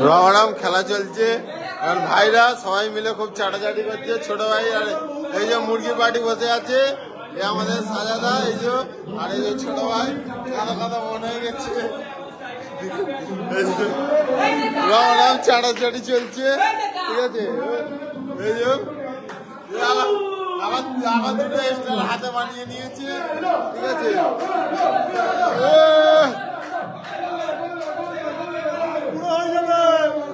রমারাম খেলা চলছে, আর ভাইরা সবাই মিলে খুব চাটাচাটি করছে। ছোট ভাই আর এই যে মুরগি পার্টি বসে আছে, এ আমাদের সাজাদা, এই যে আর এই যে ছোট ভাই কাদা কাদা মনে হয়ে গেছে। রমারাম চাটাচাটি চলছে, ঠিক আছে। এই যে আবার দুটো এক্সট্রা হাতে বানিয়ে নিয়েছে, ঠিক আছে।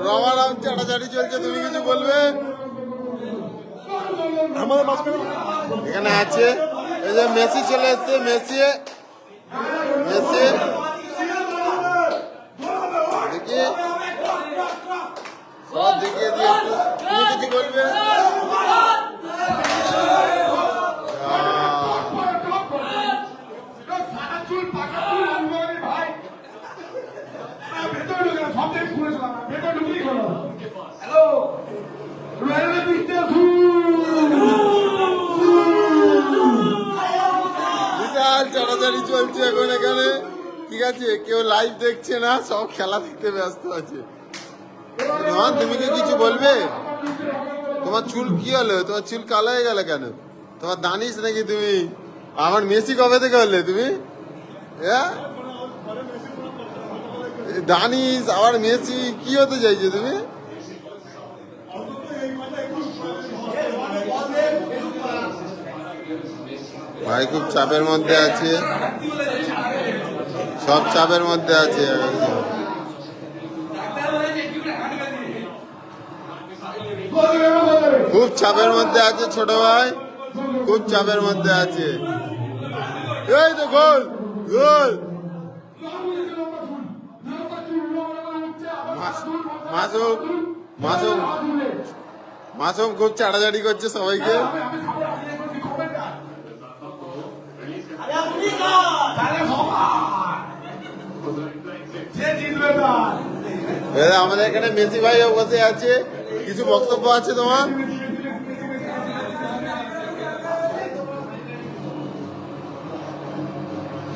রমারাম চাটাচাটি চলছে, তুমি কিছু বলবে? এখানে আছে এই যে মেসি চলে এসছে, মেসি মেসি দেখি সব দেখিয়ে দিয়ে তুমি কিছু বলবে? চাটাচাটি চলছে এখন এখানে, ঠিক আছে। কেউ লাইভ দেখছে না, সব খেলা দেখতে ব্যস্ত আছে। তুমি কি কিছু বলবে? তোমার চুল কি হলো? তোমার চুল কালো হয়ে গেল কেন? তোমার দানিস নাকি তুমি? আমার মেসি কবে থেকে হলে তুমি? দানিস আবার মেসি, কি হতে চাইছো তুমি? ভাই খুব চাপের মধ্যে আছে, সব চাপের মধ্যে আছে। খুব চাপের মধ্যে আছে ছোট ভাই, খুব চাপের মধ্যে আছে। এই তো গোল গোল। মাসুম মাসুম মাসুম খুব চাটাচাটি করছে সবাইকে। আমাদের এখানে মেসি ভাই বসে আছে, কিছু বক্তব্য আছে তোমার?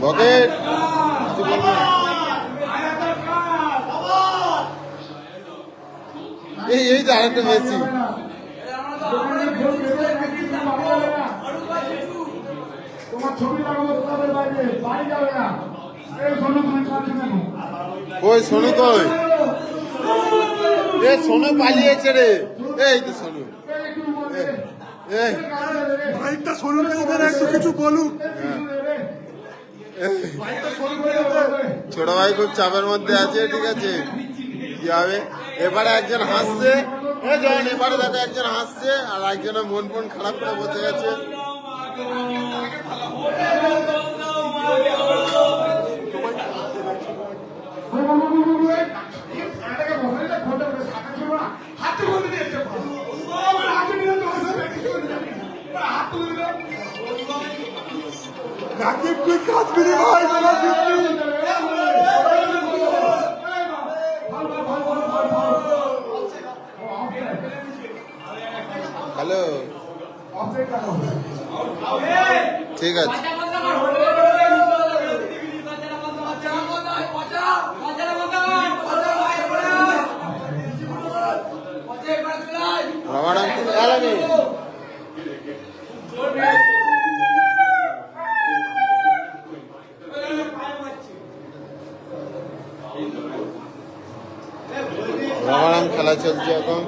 বকেট এই তো আরেকটা মেসি। কই সোনু, কই এ সোনু পালিয়েছে রে। এই তো সোনু, কিছু বলুক। ছোট ভাই খুব চাপের মধ্যে আছে, ঠিক আছে। কি হবে এবারে? একজন হাসছে, এবারে দেখো একজন হাসছে আর একজনের মন ফোন খারাপ করে বসে গেছে। হ্যালো, ঠিক আছে। রমারাম খেলা চলছে এখন।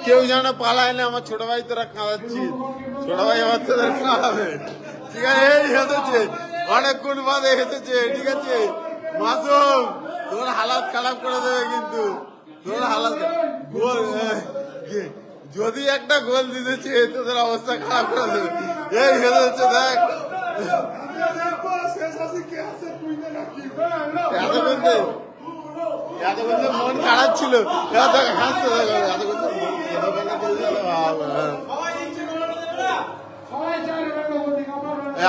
কেউ যেন পালায় না, আমার ছোট ভাই তোরা খাওয়াচ্ছি, ছোট ভাই আমার তোদের খাওয়াবে, ঠিক আছে। এই হেঁটেছে অনেকক্ষণ বাদে হেঁটেছে, ঠিক আছে। মাসুম তোর হালাত খারাপ করে দেবে কিন্তু, তোর হালাত গোল যদি একটা গোল দিতেছে তোদের অবস্থা খারাপ করে দেবে। এই হেঁটেছে দেখ। এতক্ষণ মন খারাপ ছিল, হাসতে থাকো, এতক্ষণ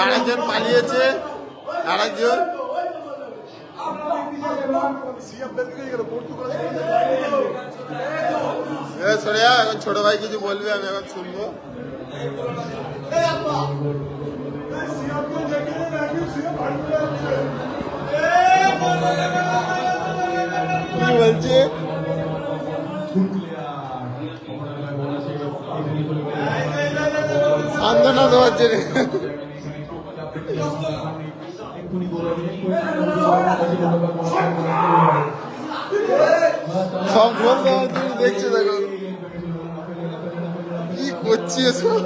আরেকজন পালিয়েছে, আরেকজন সরে এখন ছোট ভাই কিছু বলবে, আমি এখন শুনবো। কি বলছে? সান্ত্বনা দেওয়ার জন্য সব গোল দেওয়ার জন্য দেখছে, দেখো কি করছি এসব।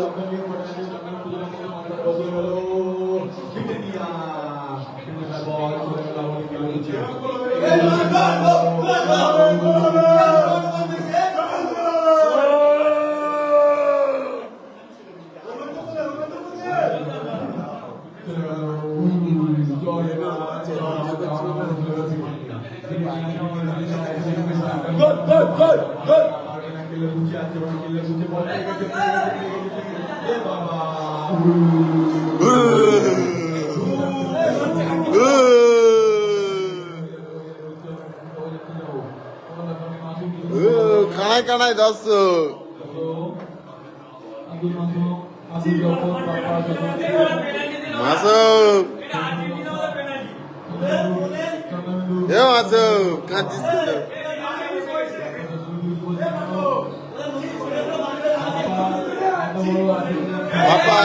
কানায় কানায় দর্শক, মাসুম এ মাসুম কাঁদছিস কেন? বাপ্পা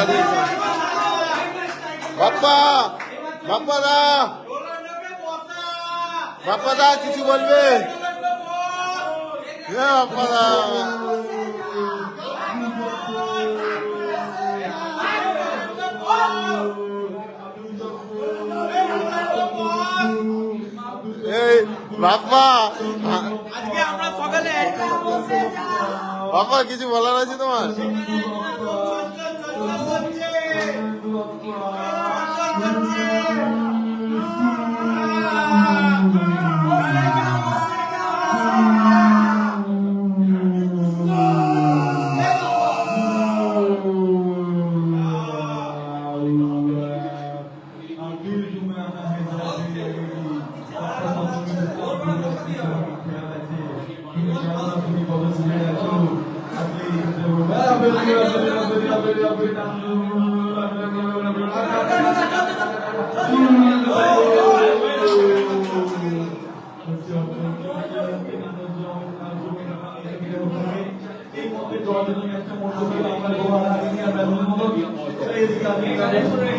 বাপ্পা বাপ্পা দা, বাপ্পা দা কিছু বলবে? বাপ্পা দা এই বাপ্পা, আজকে আমরা সকালে বাপ্পা কিছু বলার আছে তোমার?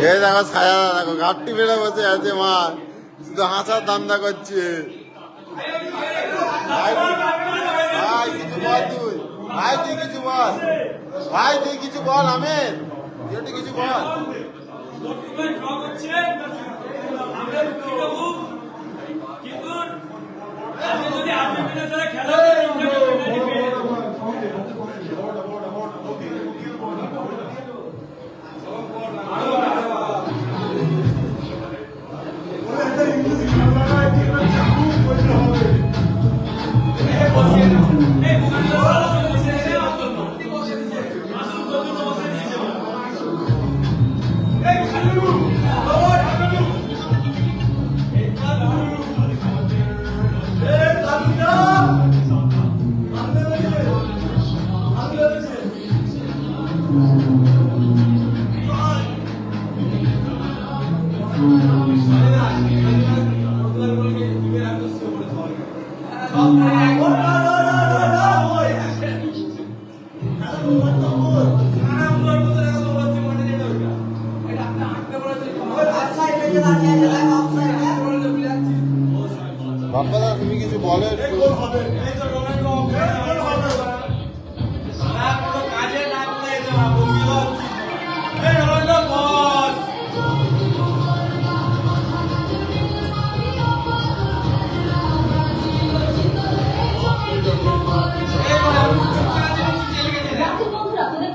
এই দেখো ছায়া, দেখো ঘাপটি ফেলে বসে আছে মা, শুধু হাসার ধান্দা করছে। ভাই কিছু বল, তুই ভাই তুই কিছু বল, ভাই তুই কিছু বল, আমের তুই কিছু বল। বাপ্পাদা তুমি কিছু বলো একটু।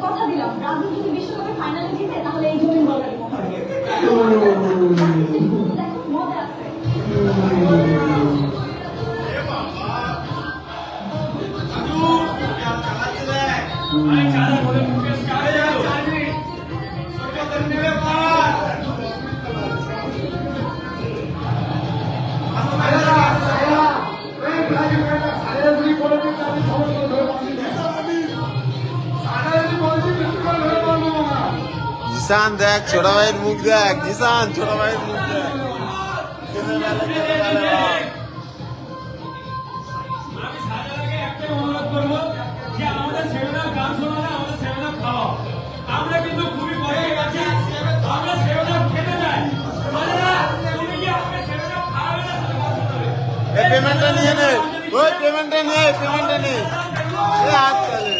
কথা দিলাম ব্রাজিল যদি বিশ্বকাপে ফাইনালে জিতে তাহলে এই জমি বলটা দেখো মজা আছে। জিসান দেখ ছোট ভাইয়ের মুখ দেখ জিসান ছোট ভাইয়ের মুখ দেখ আমি সাজাকে একটা অনুরোধ করবো যে আমাদের সেমিনার গান শোনা না আমাদের সেমিনার খাওয়া আমরা কিন্তু খুবই কষ্টে গেছি আমরা সেমিনার খেতে যাই তুমি কি আমাকে সেমিনার খাওয়াবে না পেমেন্টটা নিয়ে নে ওই পেমেন্টটা নে হাত তালে